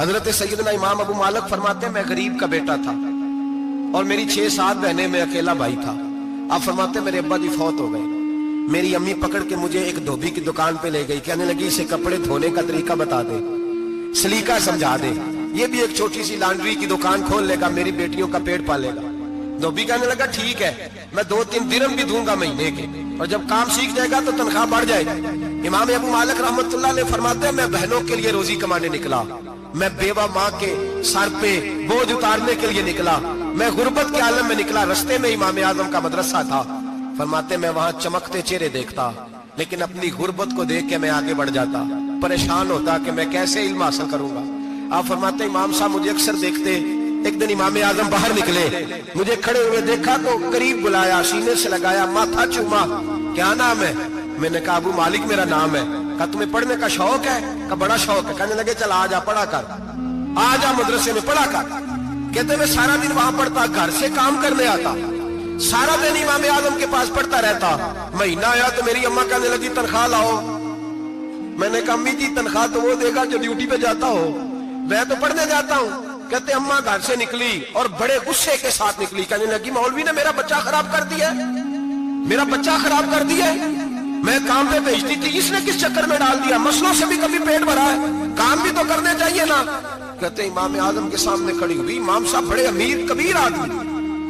حضرت سیدنا امام ابو مالک فرماتے ہیں میں غریب کا بیٹا تھا اور میری 6-7 بہنیں، میں اکیلا بھائی تھا۔ آپ فرماتے ہیں میرے ابا جی فوت ہو گئے، میری امی پکڑ کے مجھے ایک دھوبی کی دکان پہ لے گئی، کہنے لگی اسے کپڑے دھونے کا طریقہ بتا دے، سلیقہ سمجھا دے، یہ بھی ایک چھوٹی سی لانڈری کی دکان کھول لے گا، میری بیٹیوں کا پیٹ پالے گا۔ دھوبی کہنے لگا ٹھیک ہے، میں 2-3 درہم بھی دوں گا مہینے کے، اور جب کام سیکھ جائے گا تو تنخواہ بڑھ جائے گا۔ امام ابو مالک رحمت اللہ علیہ فرماتے ہیں میں بہنوں کے لیے روزی کمانے نکلا، میں بیوہ ماں کے سر پہ بوجھ اتارنے کے لیے نکلا، میں غربت کے عالم میں نکلا۔ رستے میں امام اعظم کا مدرسہ تھا، فرماتے میں وہاں چمکتے چہرے دیکھتا، لیکن اپنی غربت کو دیکھ کے میں آگے بڑھ جاتا، پریشان ہوتا کہ میں کیسے علم حاصل کروں گا۔ آپ فرماتے امام صاحب مجھے اکثر دیکھتے، ایک دن امام اعظم باہر نکلے، مجھے کھڑے ہوئے دیکھا تو قریب بلایا، سینے سے لگایا، ماتھا چوما، کیا نام ہے؟ میں نے کہا ابو مالک میرا نام ہے۔ کہا تمہیں پڑھنے کا شوق ہے؟ کہا بڑا شوق ہے۔ کہنے لگے چل آجا پڑھا کر، آجا مدرسے میں پڑھا کر۔ کہتے میں سارا دن وہاں پڑھتا، گھر سے کام کرنے آتا، سارا دن امام اعظم کے پاس پڑھتا رہتا۔ مہینہ آیا تو میری اماں کہنے لگی تنخواہ لاؤ۔ میں نے کہا امی جی تنخواہ تو وہ دے گا جو ڈیوٹی پہ جاتا ہو، میں تو پڑھنے جاتا ہوں۔ کہتے اماں گھر سے نکلی اور بڑے غصے کے ساتھ نکلی، کہنے لگی مولوی نے میرا بچہ خراب کر دیا، میرا بچہ خراب کر دیا، میں کام پہ بھیجتی تھی، اس نے کس چکر میں ڈال دیا، مسلوں سے بھی کبھی پیٹ بھرا ہے، کام بھی تو کرنے چاہیے نا۔ کہتے امام اعظم کے سامنے کھڑی ہوئی، امام صاحب بڑے امیر کبیر آدمی،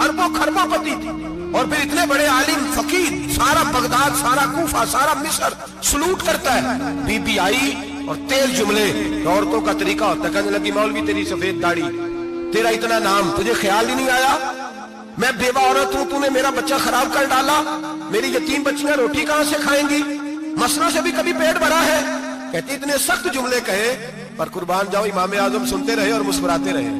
اربوں خربوں پتی تھی، اور پھر اتنے بڑے عالم فقیر، سارا بغداد، سارا کوفہ، سارا مصر سلوٹ کرتا ہے۔ بی بی آئی اور تیز جملے، عورتوں کا طریقہ ہوتا ہے، کہنے لگی مولوی تیری سفید داڑھی، تیرا اتنا نام، تجھے خیال ہی نہیں آیا میں بیوہ عورت ہوں، تو نے میرا بچہ خراب کر ڈالا، میری یتیم بچیاں روٹی کہاں سے کھائیں گی، مسلوں سے بھی کبھی پیٹ بھرا ہے۔ کہتی اتنے سخت جملے کہے پر قربان جاؤ امام اعظم سنتے رہے اور مسکراتے رہے۔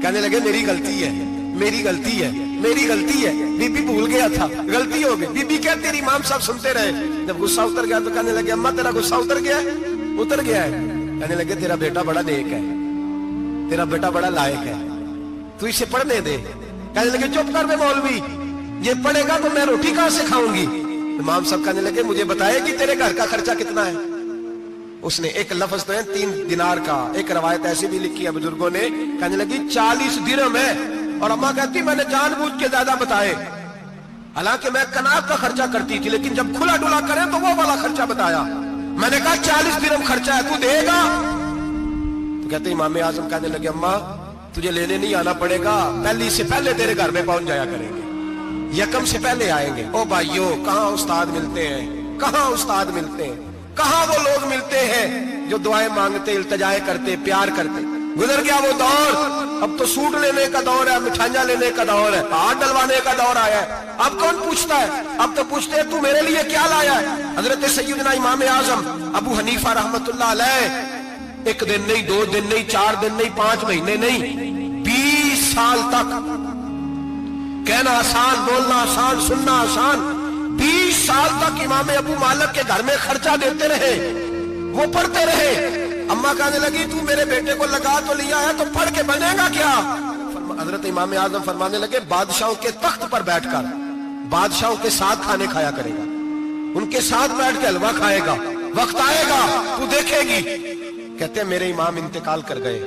کہنے لگے میری غلطی ہے، میری غلطی ہے، میری غلطی ہے، بی بی بھول گیا تھا، غلطی ہو گئی۔ بی بی کہتے تیری امام صاحب سنتے رہے، جب غصہ اتر گیا تو کہنے لگے اماں تیرا غصہ اتر گیا ہے؟ اتر گیا ہے۔ کہنے لگے تیرا بیٹا بڑا نیک ہے، تیرا بیٹا بڑا لائق ہے، تو اسے پڑھنے دے۔ کہنے لگے چپ کر بے مولوی، یہ پڑھے گا تو میں روٹی کہاں سے کھاؤں گی۔ امام صاحب کہنے لگے مجھے بتائے کہ تیرے گھر کا خرچہ کتنا ہے۔ اس نے ایک لفظ تو ہے 3 دینار کا، ایک روایت ایسی بھی لکھی ہے بزرگوں نے، کہنے لگی 40 درہم ہے، اور اماں کہتی میں نے جان بوجھ کے زیادہ بتائے، حالانکہ میں کناب کا خرچہ کرتی تھی، لیکن جب کھلا ڈلا کرے تو وہ والا خرچہ بتایا۔ میں نے کہا 40 درہم خرچہ ہے، تو دے گا؟ تو کہتے امام اعظم کہنے لگے اماں تجھے لینے نہیں آنا پڑے گا، پہلی سے پہلے تیرے گھر میں پہنچ جایا کریں گے، یکم سے پہلے آئیں گے۔ او بھائیو کہاں استاد ملتے ہیں، کہاں استاد ملتے ہیں، کہاں وہ لوگ ملتے ہیں جو دعائیں مانگتے، التجائے کرتے، پیار کرتے۔ گزر گیا وہ دور، اب تو سوٹ لینے کا دور ہے، مٹھائیاں لینے کا دور ہے، ہاتھ ڈلوانے کا دور آیا ہے۔ اب کون پوچھتا ہے؟ اب تو پوچھتے ہیں تو میرے لیے کیا لایا ہے۔ حضرت سیدنا امام اعظم ابو حنیفہ رحمت اللہ علیہ 1 دن نہیں، 2 دن نہیں، 4 دن نہیں، 5 مہینے نہیں، 20 سال تک، کہنا آسان، بولنا آسان، سننا آسان، 20 سال تک امام ابو مالک کے گھر میں خرچہ دیتے رہے، وہ پڑھتے رہے۔ اماں کہنے لگی تو میرے بیٹے کو لگا تو لیا ہے تو پڑھ کے بنے گا کیا؟ حضرت امام اعظم فرمانے لگے بادشاہوں کے تخت پر بیٹھ کر بادشاہوں کے ساتھ کھانے کھایا کرے گا، ان کے ساتھ بیٹھ کے حلوہ کھائے گا، وقت آئے گا تو دیکھے گی۔ کہتے ہیں میرے امام انتقال کر گئے،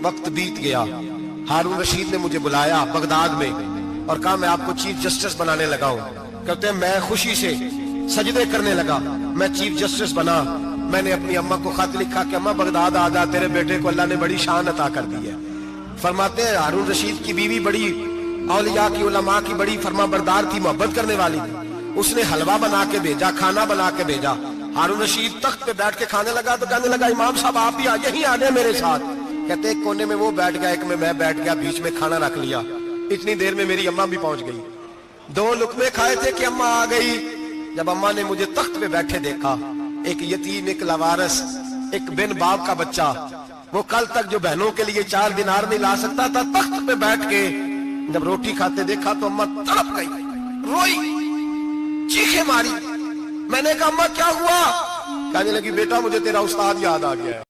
وقت بیت گیا، ہارون رشید نے مجھے بلایا بغداد میں اور کہا میں آپ کو چیف جسٹس بنانے لگا ہوں۔ کہتے ہیں میں خوشی سے سجدے کرنے لگا، میں چیف جسٹس بنا۔ میں نے اپنی اماں کو خط لکھا کہ اماں بغداد آ جا، تیرے بیٹے کو اللہ نے بڑی شان عطا کر دی ہے۔ فرماتے ہیں ہارون رشید کی بیوی بڑی اولیاء کی، علماء کی بڑی فرما بردار تھی، محبت کرنے والی تھی، اس نے حلوہ بنا کے بھیجا، کھانا بنا کے بھیجا۔ ہارون رشید تخت پہ بیٹھ کے کھانے لگا تو کہنے لگا امام صاحب آپ بھی یہیں آ جائیں میرے ساتھ۔ کہتے ایک کونے میں وہ بیٹھ گیا، ایک میں بیٹھ گیا، بیچ میں کھانا رکھ لیا۔ اتنی دیر میں میری اماں بھی پہنچ گئی، 2 لقمے کھائے تھے کہ اماں آ گئی۔ جب اماں نے مجھے تخت پہ بیٹھے دیکھا، ایک یتیم، ایک لاوارث، ایک بن باپ کا بچہ، وہ کل تک جو بہنوں کے لیے 4 دینار نہیں لا سکتا تھا، تخت پہ بیٹھ کے جب روٹی کھاتے دیکھا تو اماں تڑپ گئی، روئی، چیخیں ماری۔ میں نے کہا اماں کیا ہوا؟ کہنے لگی بیٹا مجھے تیرا استاد یاد آ گیا ہے۔